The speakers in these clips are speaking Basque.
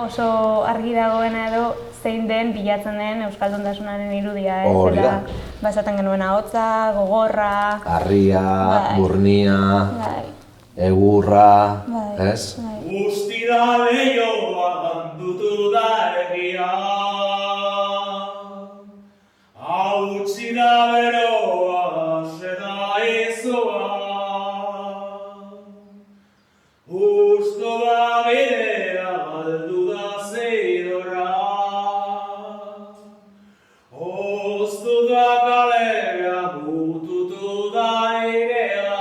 oso argi dagoena edo zein den bilatzen den euskalduntasunaren irudia, ez? Hori da. Esaten genuen ahotsa, gogorra... Harria, burnia, egurra, ez? Guztira leioa handutu da egia, hautsi da beroa, seda izua, ustu da bidea, aldu da zeidora, oztu da kalea, bututu da airea,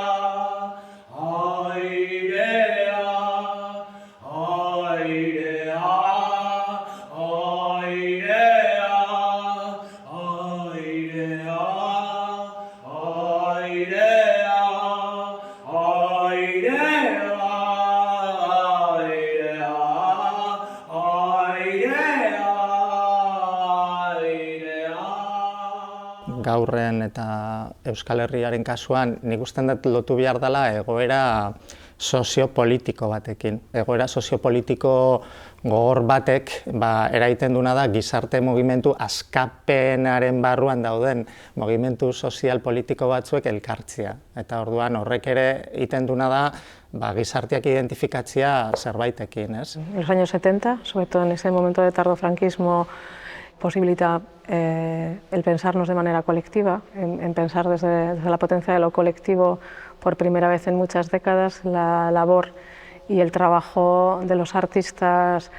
Gaurren eta Euskal Herriaren kasuan, nik usten dut lotu behar dela egoera soziopolitiko batekin. Egoera soziopolitiko gogor batek eraiten duna da gizarte mugimendu askapenaren barruan dauden mugimendu sozial politiko batzuek elkartzea. Eta orduan horrek ere egiten duna da gizarteak identifikatzea zerbaitekin, ¿es? En los años 70, sobre todo en ese momento de tardofranquismo, posibilita el pensarnos de manera colectiva, en pensar desde la potencia de lo colectivo por primera vez en muchas décadas, la labor y el trabajo de los artistas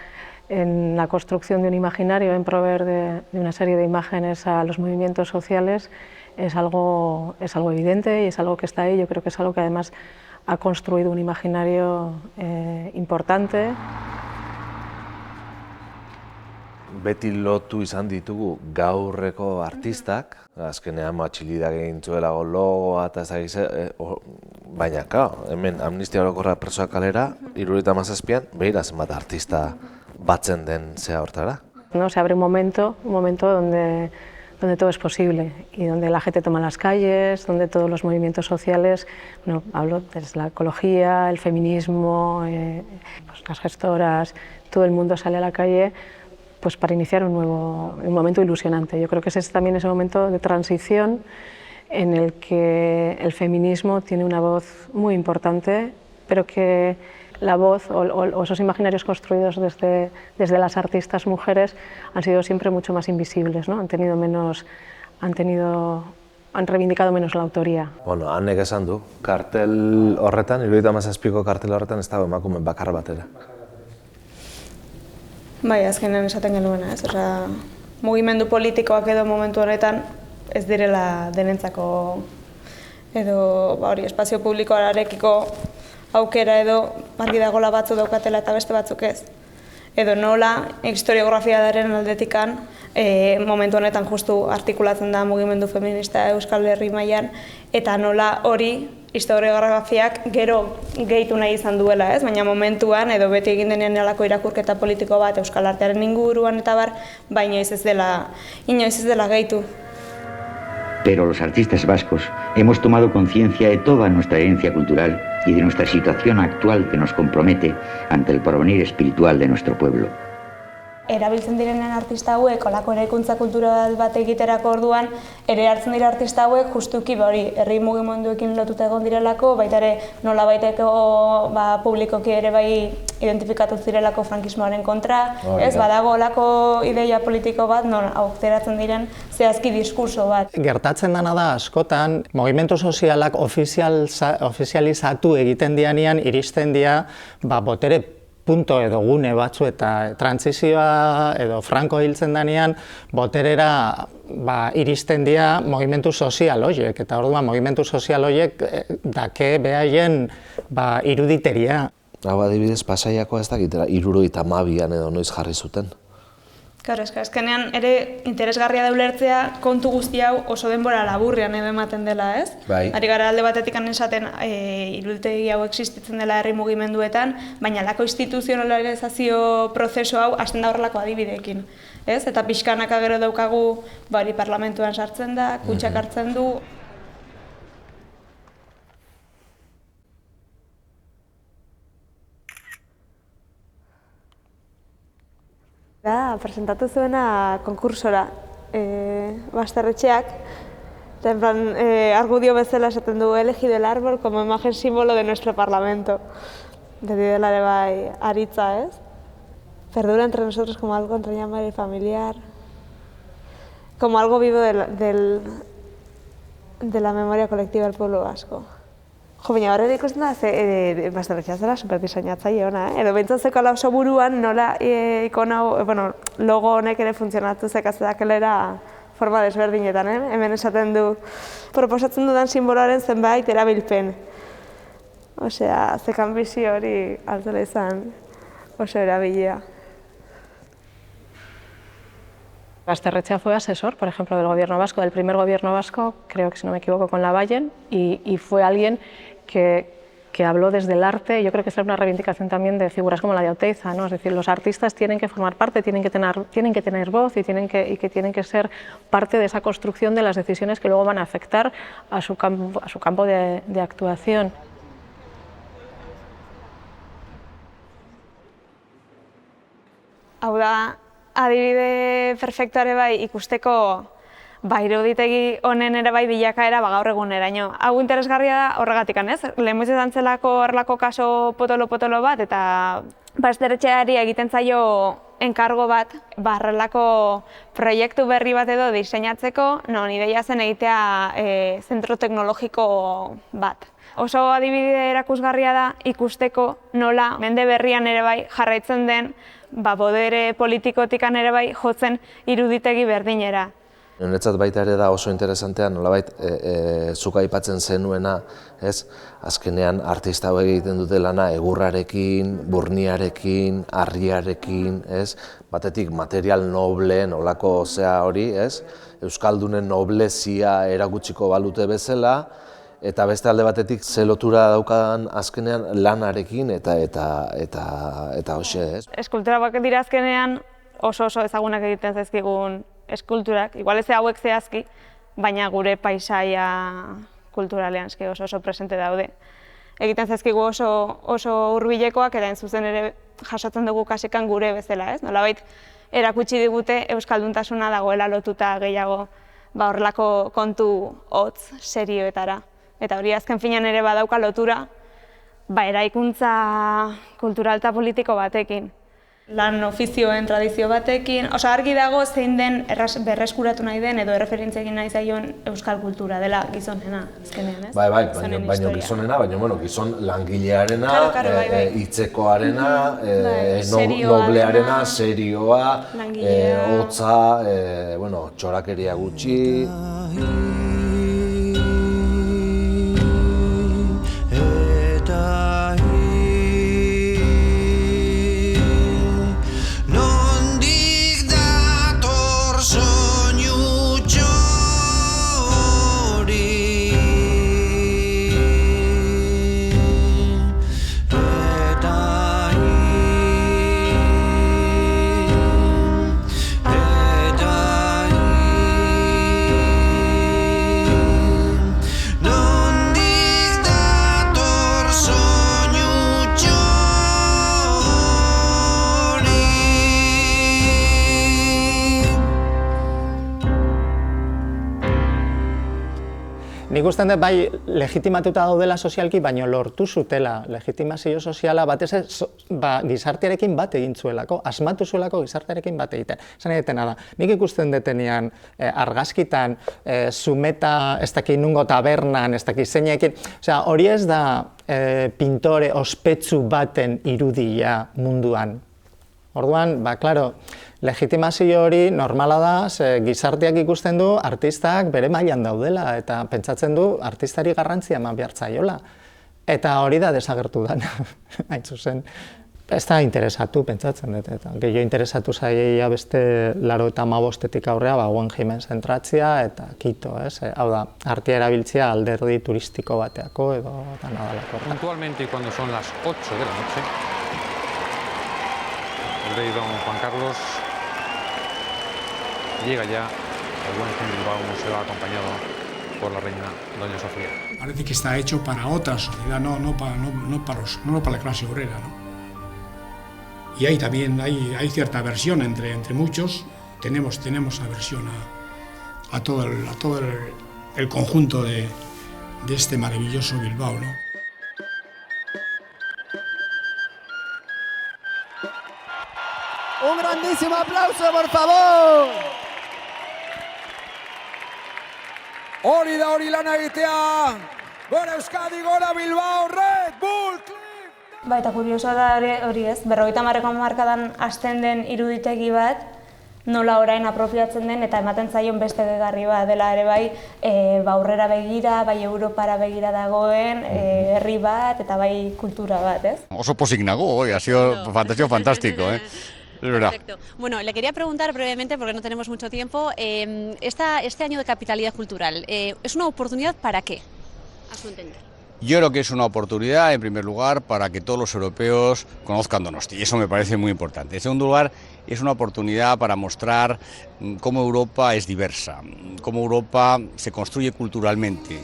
en la construcción de un imaginario, en proveer de una serie de imágenes a los movimientos sociales, es algo evidente y es algo que está ahí. Yo creo que es algo que además ha construido un imaginario importante. Beti lotu izan ditugu gaurreko artistak, azkenean Matxilidak egin zuelago logoa eta baina, hemen Amnistia Orokorra presoak kalera, 77an, behira zenbat artista batzen den zea hortara. Se abre un momento donde todo es posible y donde la gente toma las calles, donde todos los movimientos sociales, hablo desde la ecología, el feminismo, las gestoras, todo el mundo sale a la calle pues para iniciar un momento ilusionante. Yo creo que ese es también ese momento de transición en el que el feminismo tiene una voz muy importante, pero que la voz o esos imaginarios construidos desde las artistas mujeres han sido siempre mucho más invisibles, ¿no? Han reivindicado menos la autoría. Bueno, hanek esan du, kartel horretan, 77ko kartel horretan ez dago emakume bakar batera. Bai, azkenean esaten genuena, ez? Osea, mugimendu politikoak edo momentu honetan ez direla denentzako edo espazio publikoarekiko aukera edo argi dagoela batzu daukatela eta beste batzuk ez. Edo nola historiografiaren aldetikan momentu honetan justu artikulatzen da mugimendu feminista Euskal Herri mailan eta nola hori historiografiak gero gehitu nahi izan duela, ez? Baina momentuan edo beti egin denean halako irakurketa politiko bat Euskal Artearen inguruan eta bar, baina inoiz ez dela gehitu. Pero los artistas vascos hemos tomado conciencia de toda nuestra herencia cultural y de nuestra situación actual que nos compromete ante el porvenir espiritual de nuestro pueblo. Erabiltzen direnen artista hauek, holako eraikuntza kultural bat egiterako orduan, ere hartzen dira artista hauek justuki herri mugimenduekin lotuta egon direlako, baita ere nola baiteko publikoki ere bai identifikatu zirelako frankismoaren kontra, ez badago holako ideia politiko bat, non aukeratzen diren zehazki diskurso bat. Gertatzen dena da askotan, mugimendu sozialak ofizializatu egiten dianean iristen dira botere punto edo gune batzu eta trantsizioa edo Franco hiltzen denean boterera iristen dira mugimendu sozial horiek eta orduan mugimendu sozial horiek dake behaien iruditeria. Hau adibidez Pasaiako ez dakitera 72an edo noiz jarri zuten. Claro, azkenean ere interesgarria da ulertzea kontu guzti hau oso denbora laburrean edo ematen dela, ez? Bai. Ari gara alde batetik esaten iruditegi hau existitzen dela herri mugimenduetan, baina lako instituzionalizazio prozesu hau hasten da horrelako adibideekin, ez? Eta pixkanaka gero daukagu, hori parlamentuan sartzen da, kutxak hartzen du. Presentatu zuena konkursora Basterretxeak, eta en plan, argudio bezala esaten du elegido el árbol como imagen símbolo de nuestro parlamento. Beti dela ere bai aritza, ez? Perdura entre nosotros como algo entrañable y familiar, como algo vivo de la memoria colectiva del pueblo vasco. Jo, baina horre ikusten da, Basterretxea zela superdiseñatzaile ona, edo bentsatzeko ala oso buruan nola ikona, logo honek ere funtzionatu zekatzea forma desberdinetan, hemen esaten du, proposatzen dudan simboloaren zenbait erabilpen. Osea, zekan bizi hori altzela izan oso erabilia. Basterretxea fue asesor, por ejemplo, del gobierno vasco, del primer gobierno vasco, creo que si no me equivoco, con Lavallen, y fue alguien que habló desde el arte. Yo creo que esa es una reivindicación también de figuras como la de Oteiza, ¿no? Es decir, los artistas tienen que formar parte, tienen que tener voz y tienen que ser parte de esa construcción de las decisiones que luego van a afectar a su campo de actuación. Hau da, adibide perfektua ere bai ikusteko iruditegi honen ere bai bilakaera gaur eguneraino. Hau interesgarria da horregatik, ez? Lehenbizizan zelako horrelako kaso potolo bat, eta Basterretxeari egiten zaio enkargo bat, horrelako proiektu berri bat edo diseinatzeko, non ideia zen egitea zentro teknologiko bat. Oso adibide erakusgarria da ikusteko nola mende berrian ere bai jarraitzen den bodere politikotikan ere bai jotzen iruditegi berdinera. Niretzat baita ere da oso interesantea, nolabait zuk aipatzen zenuena, ez? Azkenean artista hauek egiten dute lana egurrarekin, burniarekin, harriarekin, ez? Batetik material nobleen olako zea hori, ez? Euskaldunen noblezia erakutsiko balute bezala, eta beste alde batetik ze lotura daukadan azkenean lanarekin eta hoxe, ez? Eskultura bak dira azkenean oso ezagunak egiten zaizkigun eskulturak, igual ez hauek zehazki, baina gure paisaia kulturalean oso presente daude. Egiten zaizkigu oso hurbilekoak eta zuzen ere jasotzen dugu kasikan gure bezala, ez? Nolabait erakutsi digute euskalduntasuna dagoela lotuta gehiago horrelako kontu hotz serioetara. Eta hori azken finean ere badauka lotura eraikuntza kultural eta politiko batekin. Lan ofizioen tradizio batekin, argi dago zein den berreskuratu nahi den edo erreferentzia egin nahi zaion euskal kultura dela gizonena, azkenean, ez? Bai, baina gizonena, baina gizon langilearena, hitzekoarena, noblearena, serioa, hotza, txorakeria gutxi. Nik usten dut bai legitimatuta daudela sozialki, baina lortu zutela legitimazio soziala batez gizartearekin bat egin zuelako, asmatu zuelako gizartearekin bat egiten. Esan egitena da, nik ikusten detenean argazkitan, Zumeta, ez dakit nungo tabernan, ez dakit zeinekin, hori ez da pintore ospetsu baten irudia munduan. Orduan, klaro, legitimazio hori normala da, gizarteak ikusten du artistak bere mailan daudela eta pentsatzen du artistari garrantzia eman behar zaiola. Eta hori da desagertu dana, hain zuzen. Ez da interesatu, pentsatzen dut, eta gehiago interesatu zaila beste 85etik aurrea, Guen Jimen zentratzia eta Kito, ez? Hau da, artea erabiltzea alderdi turistiko bateako edo danadalako. Puntualmente, cuando son las 8 de la noche, el rey don Juan Carlos llega ya al Guggenheim Bilbao, museo acompañado por la reina doña Sofía. Parece que está hecho para otra sociedad, no para la clase obrera, ¿no? y ahí también hay cierta aversión entre muchos. Tenemos aversión a todo el conjunto de este maravilloso Bilbao, ¿no? Un grandísimo aplauso, por favor. Hori da hori lan egitea. Gora Euskadi, gora Bilbao, Red Bull Clip! Eta kuriosoa da hori ez, 50. hamarkadan hasten den iruditegi bat, nola orain apropiatzen den eta ematen zaion beste gehigarri bat dela ere bai, aurrera begira, bai Europara begira dagoen, herri bat eta bai kultura bat, ez? Oso pozik nago, ha sido fantástico, ¿eh? Es verdad. Perfecto. Bueno, le quería preguntar brevemente, porque no tenemos mucho tiempo, este año de capitalidad cultural, ¿es una oportunidad para qué, a su entender? Yo creo que es una oportunidad, en primer lugar, para que todos los europeos conozcan Donosti, y eso me parece muy importante. En segundo lugar, es una oportunidad para mostrar cómo Europa es diversa, cómo Europa se construye culturalmente.